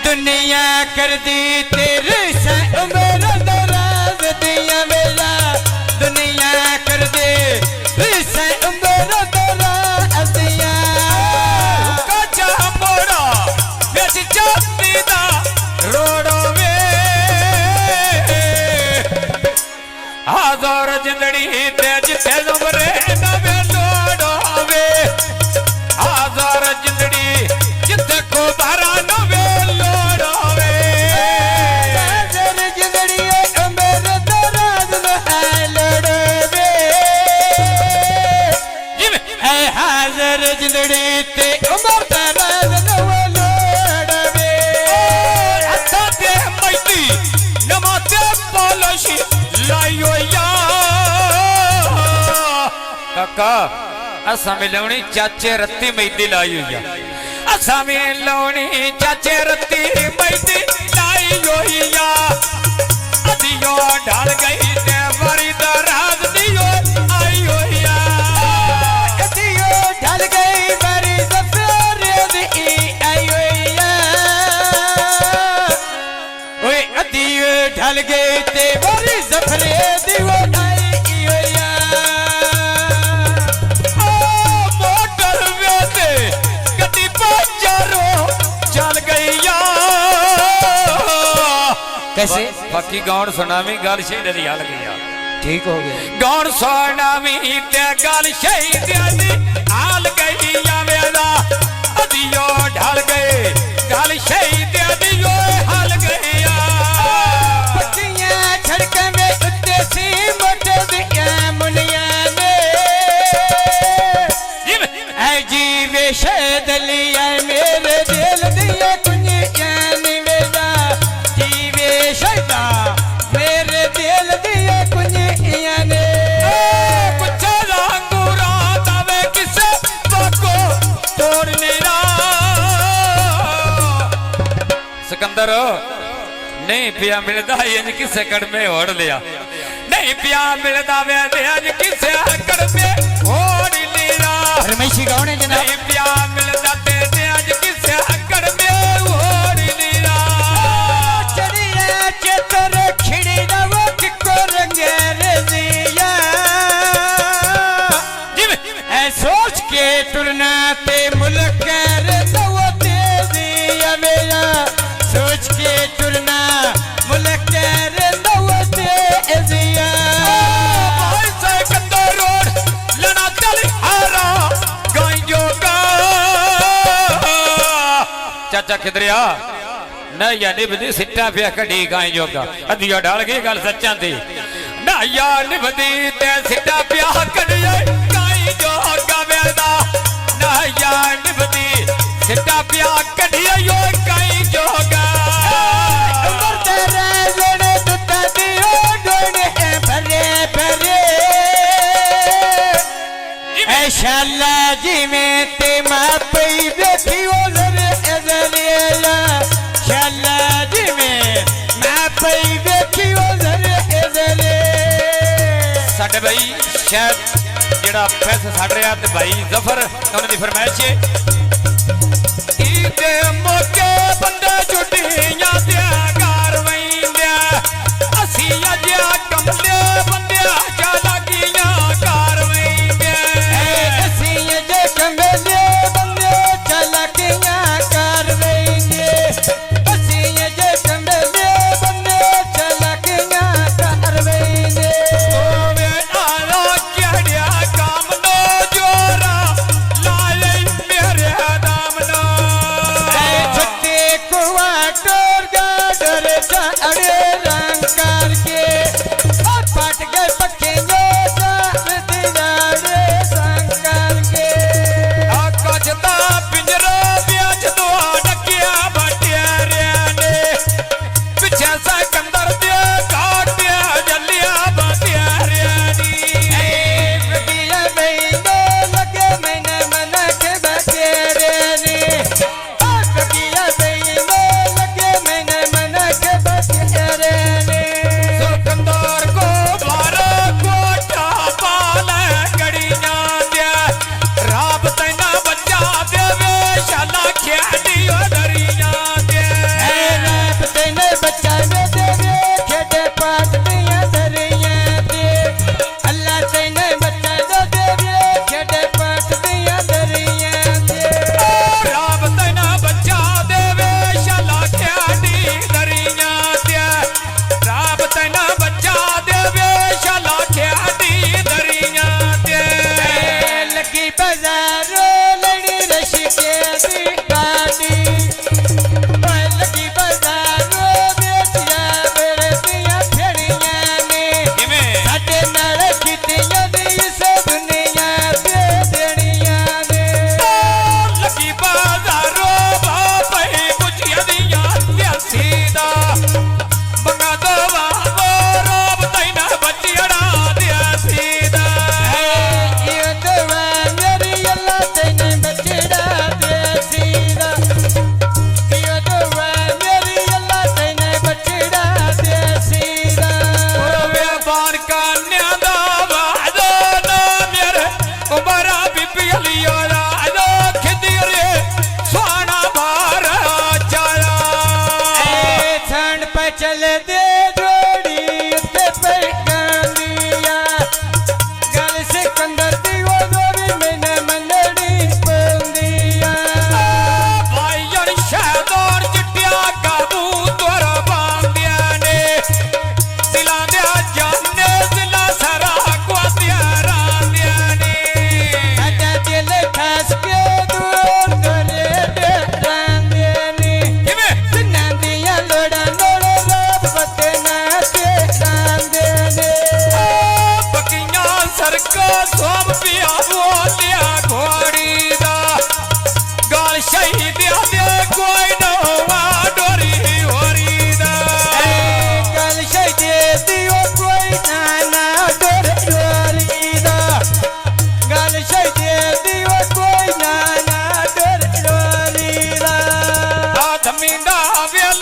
दुनिया कर दी तेरे से उम्र दराज दिया मेरा दुनिया कर दे तेरे से उम्र दराज दिया काचा मोड़ा बेच चांदी दा रोड़ो वे हजार जिंदड़ी ते जिथे उम्रे नवे लोड़ो वे हजार जिंदड़ी जिथे को भरा नवे जिंदड़ी ते उमर दराज नवलोड़वे अच्छा ते मैती नमाते पॉलिश लायो या काका असा मिलवनी चाचे रत्ती मैदी लाई हुई असा मिलवनी चाचे रत्ती मैदी लाई हुई अदियो ढल गई ते बड़ी दराज दियो आई हुई अदियो ढल गई बड़ी जफर दी आई हुई ओए अदियो ढल गई ते बड़ी जफर दी आई हुई मोटर वेते गड्डी बाजारो चल गई कैसे बाकी गाउन सुनावी गल शहीद दी हल गई ठीक हो गया गाउन सुनावी ते गल शहीद दी हाल गई वेदा अदियो ढल गए गल शहीद दी हाल गई पट्टियां छड़के में उत्ते सी मोटे दिया मुनिया ने ऐ जीवे शदलिया मेरे दिल दिया कुंजिया निवेदा जीवे शदा मेरे दिल दिया कुंजिया ने कुछ रंगूरा तवे किसे बको तोड़ने रा सिकंदर नहीं पिया मिलदा इंज किसे कड़मे ओढ़ लिया नहीं पिया मिलदा वे अज किसे कड़मे ओढ़ लिया रमेशी गौने जनाब नहीं पिया मिलदा ते अज किसे कड़मे ओढ़ लिया चढ़िया चेतर खिड़ी रवो किको रंगे रजिया ऐ सोच के टुरना ते मुल्क रवो तेजिया मेरा सोच के टुरना मुल्क रवो तेजिया भाई से कंदो रोड लना चली हारा गाई जोगा चाचा खिदरिया ना या निभदी सिट्टा पिया कड़ी गाई जोगा अदिया डाल गई गल सच्चा थी ना या निभदी ते सिट्टा पिया कड़ी गाई जोगा वेदा ना या निभदी सिट्टा पिया कड़ी यो गाई जोगा उमर दराज ने दुता दियो डोने भरे भरे ऐ शाला जी में ते मापई देखी ओलर एजलिया शाला जी में मापई देखी ओलर एजले साडे भाई शायद जेड़ा पैसा साड़ रहा ते भाई जफर उन्होंने दी फरमाइश है ईदे मौके बंदे जुटियां दिया कारवाइंदे असी अजिया कमले बंदे चला गियां कारवाइंदे असी जे कमले बंदे चला गियां कारवाइंदे असी जे कमले बंदे चला गियां कारवाइंदे ओवे आला केड़िया काम नो जोरा लाले मेरे दाम नो छुट्टी चल दे जोड़ी उत्ते पैगां दिया गल सिकंदर दी वो जोड़ी मैंने मनड़ी पौंदिया भाई जन शहदोर चिट्टिया कबूतर बांदिया ने दिला दे जाने दिला सरा क्वादिया रांदिया ने साडा दिल खास के दूर दोरे दे रांदे ने किवें सुना दिया लोड़ा लोड़ा रब बतना ते रांदे ने बकियां सरका सोम पिया बोलिया घोड़ी दा गाल शहीद दे कोई न होवा डोरी होरी दा गल शहीदे दी ओ कोई ना डोर डोरी दा गल शहीदे दी ओ कोई ना डोर डोरी दा आदमी दा वेल